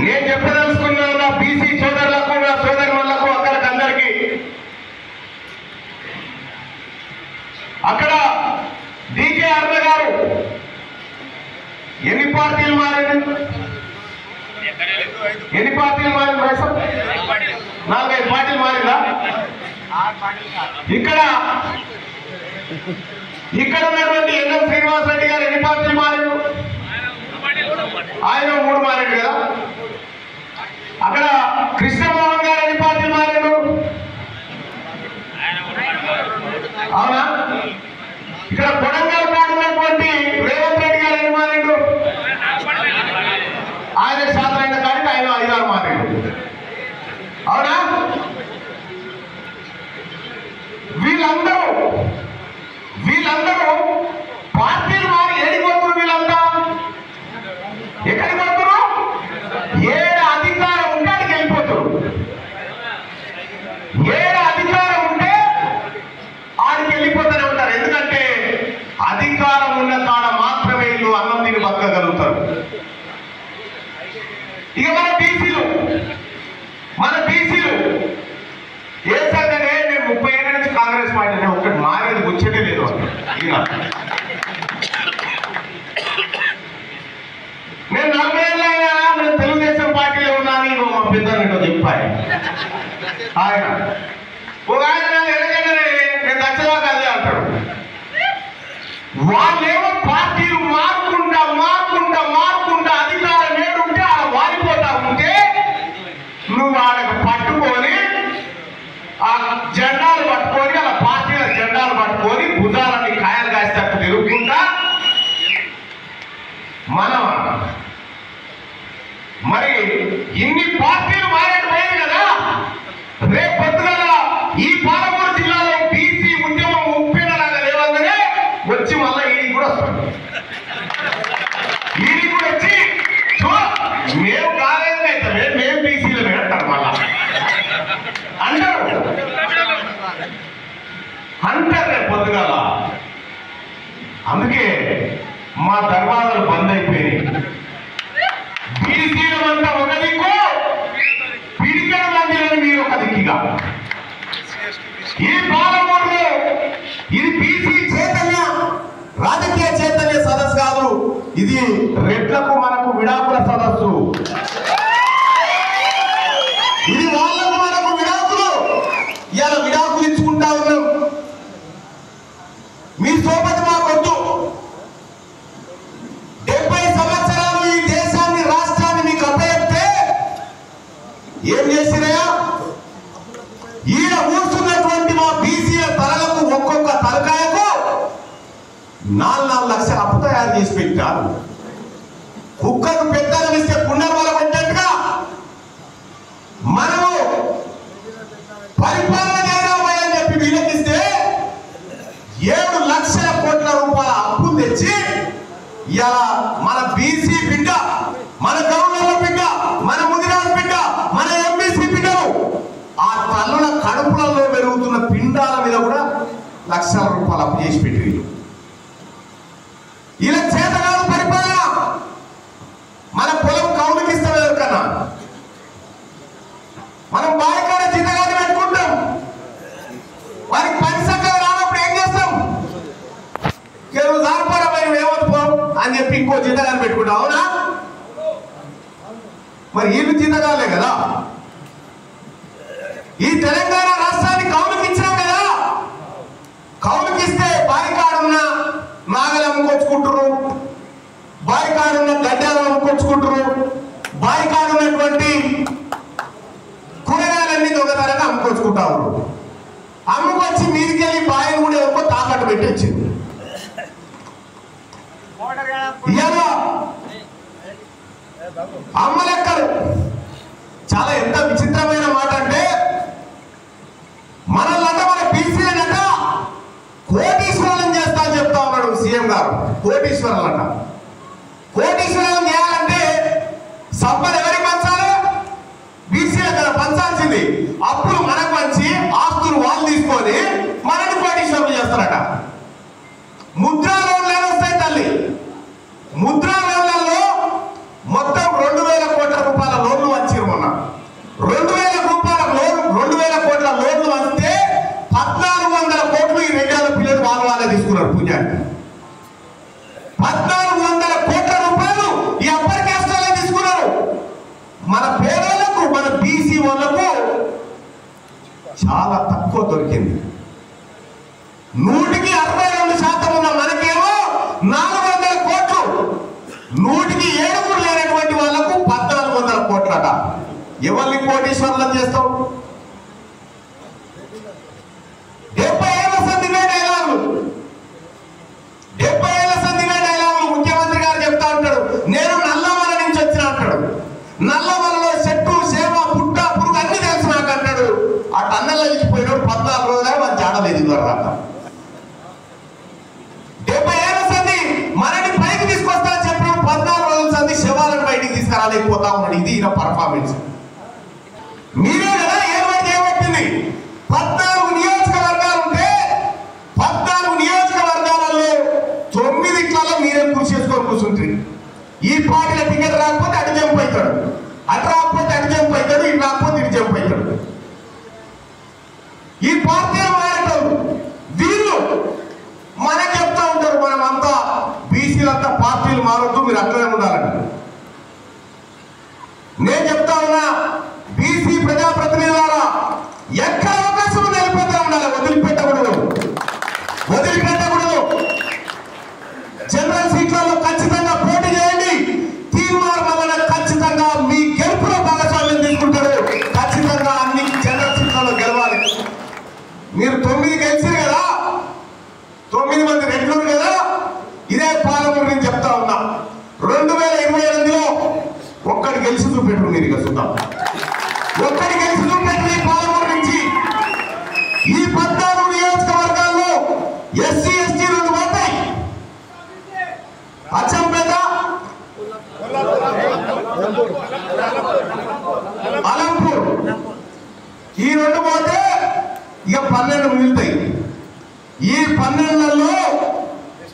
నేను చెప్పదలుచుకున్నా నా బీసీ సోదరులకు నా సోదరులకు అక్కడికి అందరికీ అక్కడ డీకే అరుణ గారు ఎన్ని పార్టీలు మారారు? ఎన్ని పార్టీలు మారింది? 4-5 పార్టీలు మారిందా? ఇక్కడ ఉన్నటువంటి ఎన్ఎం శ్రీనివాస్ రెడ్డి గారు ఎన్ని పార్టీలు మారారు? ఆయన 3 మారాడు కదా. అక్కడ కృష్ణమోహన్ గారు ఎన్ని పార్టీలు మారారు? అవునా? ఇక్కడ కొడంగల్ ఉన్నటువంటి రేవంత్ రెడ్డి గారు ఎన్ని మారాడు? ఆయన శాతమైన కాడికి ఆయన 5-6 మారాడు. అవునా? వీళ్ళందరూ పార్టీలు మారి ఏడికి పోతున్నారు? వీళ్ళంతా ఎక్కడికి పోతున్నారు? ఏడ అధికారం ఉంటే అడికి వెళ్ళిపోతారు. ఏడ అధికారం ఉంటే ఆడికి వెళ్ళిపోతూనే ఉంటారు. ఎందుకంటే అధికారం ఉన్న కాడ మాత్రమే వీళ్ళు అన్నం తిని బతకగలుగుతారు. ఇక మన బీసీలు ఏ సంగతే? నేను 30 ఏళ్ళ నుంచి కాంగ్రెస్ పార్టీ ఒక్కటి మారేది వచ్చేదే లేదు. నేను 40 ఏళ్ళ నేను తెలుగుదేశం పార్టీలో ఉన్నాను. ఇగో మా పెద్దలు చెప్పాలి. ఆయన ఒక ఆయన ఎలాగంటే నేను దచ్చదాకా అదే అంటాడు. వాళ్ళేమో పార్టీలు మారుకుంటా అధికారం ఏడుంటే అలా వారిపోతా ఉంటే నువ్వు వాళ్ళకి పట్టుకొని ఆ జెండాలు పట్టుకొని అలా పార్టీల జెండాలు పట్టుకొని భుజాలని కాయలు కాసేటట్టు తిరుగుకుంటా మనం మరి ఇన్ని పార్టీలు మారేపోయాయి కదా. రేపు పొద్దుగల ఈ పాలమూరు జిల్లాలో బీసీ ఉద్యమం ఉప్పినలాగా లేవగానే వచ్చి మళ్ళీ ఈడికి కూడా వస్తాడు. ఈడికి కూడా వచ్చి మేము కాలేదు అయితే మేము బీసీలో పెడతారు మళ్ళా అంటారు రేపు పొద్దుగల. అందుకే మా దర్వాజాలు బంద్ అయిపోయినాయి. బీసీల అంతా ఒక దిక్కు, పిడికెడ మందిరని మీరు ఒక దిక్కుగా. ఈ పాలమూరులో ఇది బీసీ చైతన్య రాజకీయ చైతన్య సదస్సు కాదు, ఇది రెడ్లకు మనకు విడాకుల సదస్సు. ఇది వాళ్ళకు మనకు విడాకులు. ఇవాళ విడాకులు ఇచ్చుకుంటా ఉన్నాం. మీ సోపతి మాకొద్దు. 70 సంవత్సరాలు ఈ దేశాన్ని రాష్ట్రాన్ని మీకు అప్పచెప్తే ఏం చేసినాయా? ఈడ కూర్చున్నటువంటి మా బీసీల తలలకు ఒక్కొక్క తలకాయకు 4 లక్షల అప్పు తయారు చేసి పెట్టారు. కుక్కకు పెద్దలు ఇస్తే పుణ్యబల పెట్టట్టుగా మనము పరిపాలన చేయాలని చెప్పి వీళ్ళకిస్తే 7 లక్షల కోట్ల రూపాయల అప్పులు తెచ్చి ఇలా మన బీసీ బిడ్డ, మన గవర్నర్ల బిడ్డ, మన ముదిరాజు బిడ్డ, మన ఎంబీసీ బిడ్డలు ఆ తల్లుల కడుపులలో పెరుగుతున్న పిండాల మీద కూడా లక్షల రూపాయలు అప్పు చేసి పెట్టి ఇలా చేతగాదు పరిపాలన. మన పొలం కౌలుకిస్తాం ఎవరికన్నా, మనం బారికాడ జీతగాని పెట్టుకుంటాం. వారికి 10 సంఖ్యలు రానప్పుడు ఏం చేస్తాం? సార్పరమైన ఏమనుకో అని చెప్పి ఇంకో జీతగాని పెట్టుకుంటాం. అవునా? మరి వీళ్ళు జీతగాలే కదా. ఈ తెలంగాణ రాష్ట్రాన్ని కౌలుకి ఇచ్చినాం కదా. కౌలుకిస్తే బారికాడున్న నాగలు అమ్ముకొచ్చుకుంటారు, బారికాడున్న గడ్డలు అమ్ముకొచ్చుకుంటారు, బారికాడున్నటువంటి కూరగాయలన్నీ దొంగతనంగా అమ్ముకొచ్చుకుంటారు. అమ్ముకొచ్చి మీదికెళ్ళి బాయిని కూడా ఎక్కువ తాకట్టు పెట్టి వచ్చింది. అమ్మలెక్కలు చాలా ఎంత విచిత్రమైన మాట అంటే, మనల్లంట మన బీసీలనంట కోటీశ్వరులను చేస్తా అని చెప్తా ఉన్నాడు సీఎం గారు. కోటీశ్వరులంట. కోటీశ్వరులను చేయాలంటే సంపద ఎవరికి పంచాలి? బీసీలకు కదా పంచాల్సింది. అప్పులు మనకు పంచి ఆస్తులు వాళ్ళు తీసుకొని మనని కోటీశ్వరులు చేస్తారట. ముద్రా లోన్లు వస్తాయి తల్లి. ముద్రా లోన్లలో మొత్తం 2,000 కోట్ల రూపాయల మన పేదలకు, మన బీసీ వాళ్ళకు చాలా తక్కువ దొరికింది. 162% ఉన్న మనకేమో 400 కోట్లు, 107 లేనటువంటి వాళ్లకు 1400 కోట్లట. ఎవరిని కోటీశ్వరులను చేస్తావు? 70 ఏళ్ల సంధివే డైలాగులు, 70 ఏళ్ల సంధివే డైలాగులు. ముఖ్యమంత్రి గారు చెప్తా ఉంటాడు, నేను నల్లమల నుంచి వచ్చిన అంటాడు. నల్లమలలో చెట్టు, సేవ, పుట్ట, పురుగు అన్ని తెలుసు నాకు అంటాడు. ఆ టన్నెల్లో ఇచ్చిపోయినాడు 14 రోజులే మన జాడలేదు ఇదివరదాకా. 70 ఏళ్ల సంధి మనని పైకి తీసుకొస్తా చెప్పినప్పుడు 14 రోజుల సంధి శవాలను బయటికి తీసుకురాలేకపోతా ఉన్నాడు. ఇది ఈయన పర్ఫార్మెన్స్. మీరే కదా ఏమంటే ఏమవుతుంది? 14 నియోజకవర్గాలు ఉంటే 14 నియోజకవర్గాలలో 9 మీరే కృషి చేసుకొని కూర్చుంటుంది. ఈ పార్టీల టికెట్ రాకపోతే అటు జంప్ అవుతాడు, అటు రాకపోతే అటు జంప్ అవుతాడు, ఇటు రాకపోతే ఇటు జంప్ అవుతాడు. ఈ పార్టీలు మారటం వీళ్ళు మనకు చెప్తా ఉంటారు, మనమంతా బీసీలంతా పార్టీలు మారొద్దు, మీరు అట్లనే ఉండాలంట. నేను చెప్తా ఉన్నా, బీసీ ప్రజాప్రతినిధులారా, ఎక్కడ అవకాశం నిలిపోతూ ఉండాలి, వదిలిపెట్టకూడదు. జనరల్ సీట్లలో ఖచ్చితంగా పోటీ చేయండి. తీర్మానం వలన ఖచ్చితంగా మీ గెలుపులో భాగస్వామ్యం తీసుకుంటారు. ఖచ్చితంగా అన్ని జనరల్ సీట్లలో గెలవాలి. మీరు 9 గెలిచారు కదా, 9 మంది రెడ్లు కదా. ఇదే పాలమూరు నేను చెప్తా ఉన్నా, 2028లో ఒక్కడి గెలిచి చూపెట్టు. మీరు ఇక చూద్దాం, ఒక్కడి గెలిచి చూపెట్టు. ఈ పాలమూరు నుంచి ఈ 14 నియోజకవర్గాల్లో ఎస్సీ ఎస్టీ 2 పోతాయి. అచ్చంపేట, అలంపూర్ ఈ 2 పోతే ఇక 12 మిగులుతాయి. ఈ 12లలో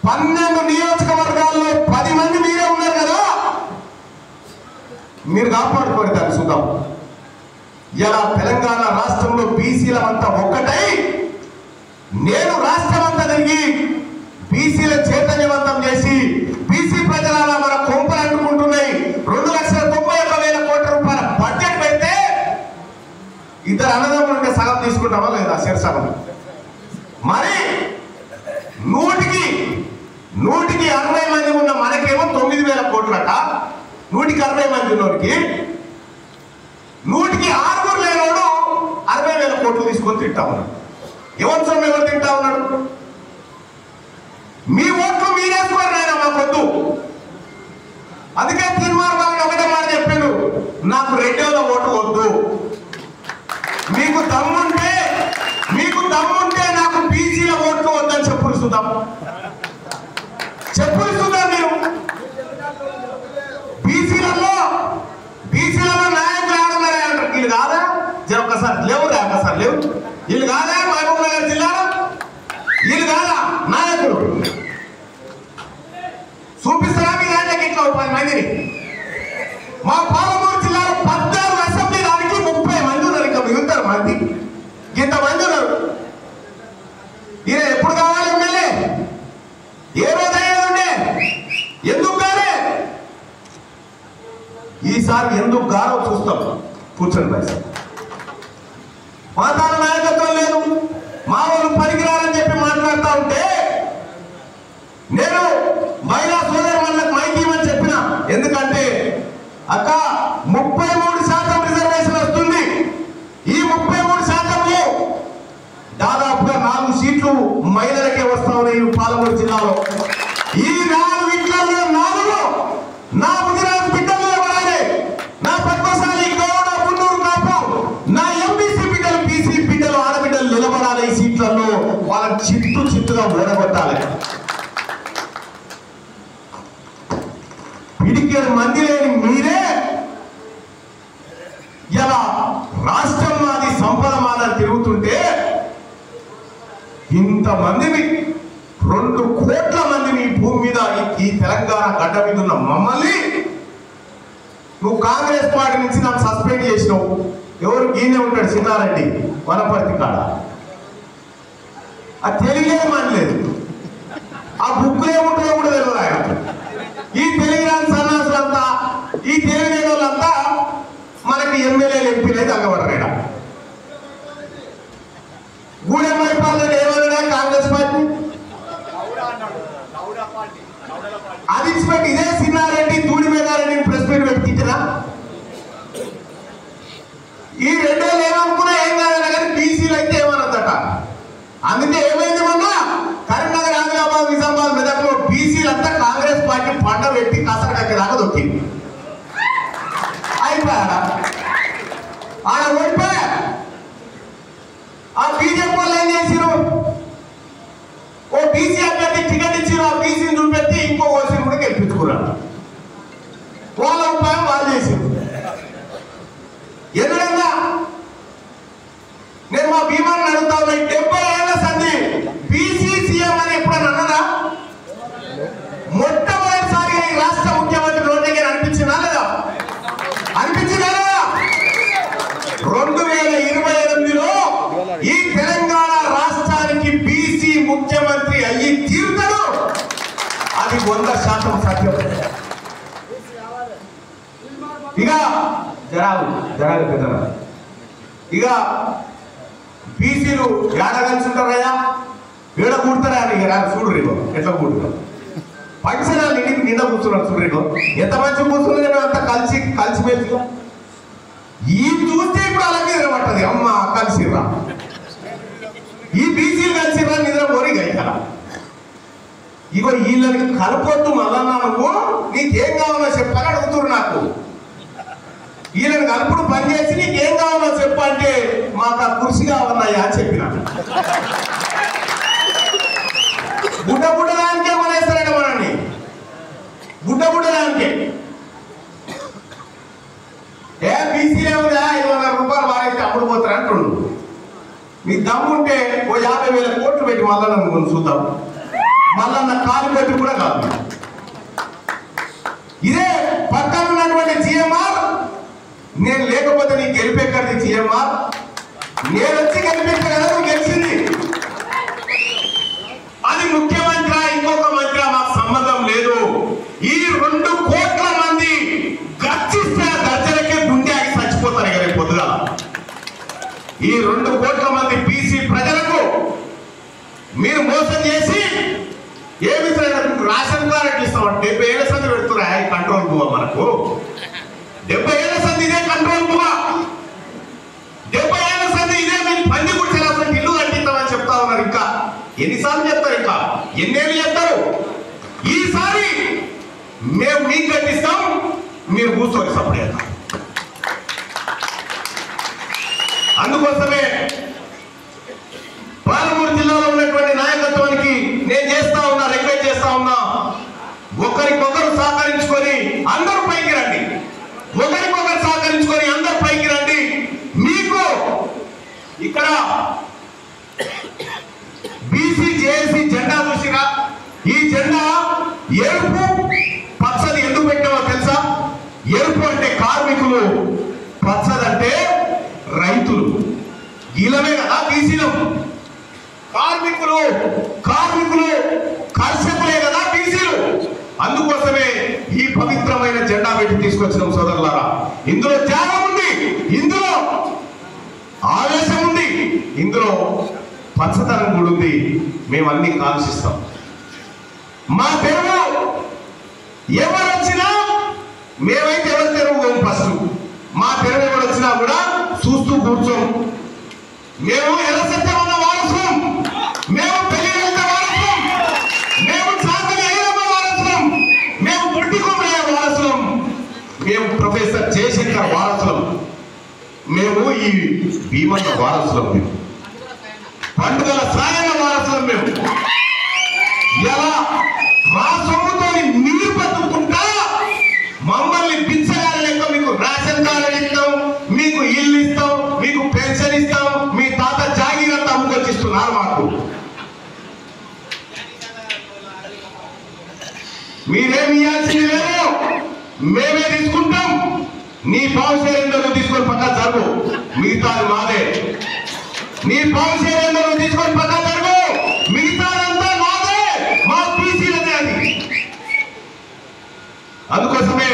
12 నియోజకవర్గాల్లో 10 మంది మీరే ఉన్నారు కదా, మీరు కాపాడుకోండి. దాన్ని చూద్దాం. ఇలా తెలంగాణ రాష్ట్రంలో బీసీలమంతా ఒక్కటై, నేను రాష్ట్రం అంతా తిరిగి బీసీల చైతన్యవంతం చేసి, బీసీ ప్రజల మన కొంపలు అంటుకుంటున్నాయి. 2,91,000 కోట్ల రూపాయల బడ్జెట్ పెడితే 2 అన్నదమ్ములు ఉంటే సగం తీసుకుంటామా లేదా? సగం. మరి 100కి 60 మంది ఉన్న మనకేమో 9,000 కోట్లట. 160 మంది ఉన్నోడికి 100కి 6 లేనోడు 60,000 కోట్లు తీసుకొని తింటా ఉన్నాడు. ఎవరి సొమ్ము ఎవరు తింటా ఉన్నాడు? మీ ఓట్లు మీరేసుకోరు నాయన, మాకొద్దు. అందుకే తీర్మానం ఒకటే మాట చెప్పాడు, నాకు రెడ్డిల ఓటు వద్దు. మీకు దమ్ముంటే నాకు బీసీల ఓట్లు వద్దని చెప్పులు చూద్దాం. మీరు బీసీలలో నాయకులు ఆడున్నారే అంటారు. వీళ్ళు కాదా? ఒక్కసారి లేవు, ఒక్కసారి లేవు. వీళ్ళు కాదా మహబూబ్ నగర్ జిల్లాలో? వీళ్ళు కాదా నాయకులు? చూపిస్తారా మీ దాంట్లోకి ఇట్లా 10 మందిని? మా పాలమూరు జిల్లాలో 14 అసెంబ్లీ దానికి 30 మంది ఉన్నారు. ఇంకా మిగులుతారు మంది, ఇంతమంది ఉన్నారు. ఈయన ఎప్పుడు కావాలి ఎమ్మెల్యే? ఏ రోజు అయ్యేది? ఎందుకు కాలే? ఈసారి ఎందుకు గారో చూస్తాం. కూర్చొని పైసా మాతాల నాయకత్వం లేదు, మా వాళ్ళు పనికిరారని చెప్పి మాట్లాడుతూ ఉంటే నేను మహిళా సోదరులకు మైక్ ఇవ్వని చెప్పిన. ఎందుకంటే అక్క 33% రిజర్వేషన్ వస్తుంది. ఈ 33%లో దాదాపుగా 4 సీట్లు మహిళలకే వస్తా ఉన్నాయి పాలమూరు జిల్లాలో. ఈ 4 ఇట్లలో 4 నా ముదిరాజు బిడ్డలు నిలబడాలి. నా పద్మశాలి, గౌడ, గుంటూరు కాపు, నా ఎంబీసీ బిడ్డలు, బీసీ బిడ్డలు, ఆడబిడ్డలు నిలబడాలి. ఈ సీట్లలో వాళ్ళని చిత్తుగా ఓడగొట్టాలి. పిడికేడు మంది లేని మీరే ఇలా రాష్ట్రం మాది, సంపద మాదని తిరుగుతుంటే, ఇంతమందిని 2 కోట్ల మందిని భూమి మీద ఈ తెలంగాణ గడ్డ మీద ఉన్న మమ్మల్ని నువ్వు కాంగ్రెస్ పార్టీ నుంచి నాకు సస్పెండ్ చేసినావు. ఎవరు? గీనే ఉంటాడు సిద్ధారెడ్డి వనపర్తి కాడ. ఆ తెలియలేదు మనలేదు, ఆ బుక్కులు ఏముంటుందో కూడా తెలియదు ఆయన. ఈ తెలియని సన్నాసులంతా, ఈ తెలియని వాళ్ళంతా ఎమ్మెల్యేలు ఎంపీలు అయితే అంగబడరా గూడెం మైపాల్లో ఏమన్నా కాంగ్రెస్ పార్టీ అది ఇచ్చిపెట్టి ఇదే సిన్నారెడ్డి తూడి మేఘారెడ్డిని ప్రెస్ మీట్ పెట్టించరా ఈ 2 ఏళ్ళు ఏమనుకున్నా ఏం కాదన్నా కానీ బీసీలు అయితే ఏమన్నదట అందుకే ఏమైంది మొన్న కరీంనగర్ ఆదిలాబాద్ నిజామాబాద్ మెదక్లో బీసీలు అంతా కాంగ్రెస్ పార్టీ పండ పెట్టి కసరకక్కేదాకా దొక్కింది అయిపోయాడా ఆడ ఓడిపోయా ఆ బీజేపీ వాళ్ళు ఏం చేసిరు ఓ బీసీ అభ్యర్థి టికెట్ ఇచ్చిరు ఆ బీసీని చూపెట్టి ఇంకో ఓసీని కూడా గెలిపించుకున్నారు వాళ్ళ ఉపాయం వాళ్ళు చేసారు ఎందుకంటే నేను మా భీమాన్ని అడుగుతా ఉన్నా 70 ఏళ్ల సంధి బీసీ సీఎం అని ఎప్పుడైనా అన్నదా మొట్టమొదటిసారిగా ఈ రాష్ట్ర ముఖ్యమంత్రి రోడ్డుకి అనిపించిందా లేదా అనిపించిందా 2028లో ఈ తెలంగాణ రాష్ట్రానికి బీసీ ముఖ్యమంత్రి అయ్యి తీరుతాడు అది 100% సత్యం ఇక జరాలు పెద్దరా ఇక బీసీలు ఏడ కలిసి ఉంటారయ్యా ఏడ కూడతారా అని చూడు రేపు ఎట్లా కూడుతారు పంచనాలు నిండా కూర్చున్నారు చూడరేపు ఎంత మంచి కూర్చున్నారు అంతా కలిసిపోయింది ఈ చూస్తే ఇప్పుడు అలాగే నిద్రపట్టది అమ్మ కలిసిరా ఈ బీసీలు కలిసిరా నిద్ర పోరి గైకరా ఇగో వీళ్ళని కలపొద్దు మళ్ళా నువ్వు నీకేం కావాలో చెప్పని అడుగుతున్నారు నాకు వీళ్ళని కలుపుడు పని చేసి నీకేం కావాలో చెప్పంటే మాకు ఆ కృషి కావాలన్నాయా అని చెప్పిన బుడ్డదానికే కొనేస్తారంట మనల్ని బుడ్డదానికే ఏ బీసీలే ఉందా 500 రూపాయలు వారైతే అప్పుడు పోతారు అంటుండు నీ దమ్ముంటే ఓ 50,000 కోట్లు పెట్టి మళ్ళా నన్ను చూద్దాం మళ్ళా నా కాలు పెట్టి కూడా కాదు ఇదే పక్కన ఉన్నటువంటి జిఎంఆర్ నేను లేకపోతే నీకు గెలిపెక్కడిది జిఎంఆర్ నేను వచ్చి గెలిపెట్టా కదా నువ్వు గెలిచింది అది ముఖ్యమంత్రి ఇంకొక మంత్రి మాకు సంబంధం లేదు ఈ 2 కోట్ల మంది గర్జిస్తే ఆ గర్జనకే గుండె ఆగి చచ్చిపోతారు కదా పొద్దుగా ఈ 2 కోట్ల మంది బీసీ ప్రజలకు మీరు మోసం చేసి ఏమి రేషన్ కార్డు ఇస్తామంటే 70 ఏళ్ల సంది పెడుతున్నా కంట్రోల్ బువ్వ మనకు 70 ఏళ్ల సంది ఇదే కంట్రోల్ బువ్వ 70 ఏళ్ల సంది ఇదే మీరు పంది కూర్చోలేకపోతే ఇల్లు కట్టిస్తామని చెప్తా ఉన్నారు ఇంకా ఎన్నిసార్లు చెప్తారు ఇంకా ఎన్నేళ్ళు చెప్తారు ఈసారి మేము మీకు కట్టిస్తాం మీరు కూర్చోని సపోర్ట్ చేస్తాం అందుకోసమే పాలమూరు జిల్లాలో ఉన్నటువంటి నాయకత్వానికి నేను చేస్తా ఉన్నా రిక్వెస్ట్ చేస్తా ఉన్నా ఒకరికొకరు సహకరించుకొని అందరూ పైకి రండి ఒకరికొకరు సహకరించుకొని అందరూ పైకి రండి మీకు ఇక్కడ బీసీ జేఏసీ జెండా చూసిరా ఈ జెండా ఎరుపు పచ్చది ఎందుకు పెట్టామో తెలుసా ఎరుపు అంటే కార్మికులు పచ్చదంటే రైతులు గీలమే కదా బీసీలు కార్మికులు కర్షకులే కదా బీసీలు అందుకోసమే ఈ పవిత్రమైన జెండా పెట్టి తీసుకొచ్చినాం సోదరులారా ఇందులో త్యాగం ఉంది ఇందులో ఆవేశం ఉంది ఇందులో పచ్చదనం కూడా ఉంది మేము అన్ని కాంక్షిస్తాం మా తెరువు ఎవరు వచ్చినా మేమైతే ఎవరి తెరువు ఫస్ట్ మా తెరువు ఎవరు వచ్చినా కూడా చూస్తూ కూర్చోం మేము ఎలా సత్యం ఉన్న వారసులం మేము పెళ్లి వారసులం మేము చాకలి ఐలమ్మ వారసులం మేము బుడ్డికొమ్మయ్య వారసులం మేము ప్రొఫెసర్ జయశంకర్ వారసులం మేము ఈ భీమన్న వారసులం మేము పండుగల సాయన్న వారసులం మేము ఎలా మా సొమ్ముతో మీరు బతుకుంటా మమ్మల్ని బిచ్చగాలి లెక్క మీకు రేషన్ కార్డు ఇస్తాం మీకు ఇల్లు ఇస్తాం మీకు పెన్షన్ ఇస్తాం మీ తాత జాగీరంతా అమ్ముకొచ్చిస్తున్నారు మాకు మీరేమి ఇవ్వాల్సింది లేదు మేమే తీసుకుంటాం నీ పావుసేరేందో తీసుకొని పక్క జరుగు మిగతా మాదే నీ పావుసేరేందో తీసుకొని పక్క జరుగు మిగతాదంతా మాదే మా బీసీలదే అది అందుకోసమే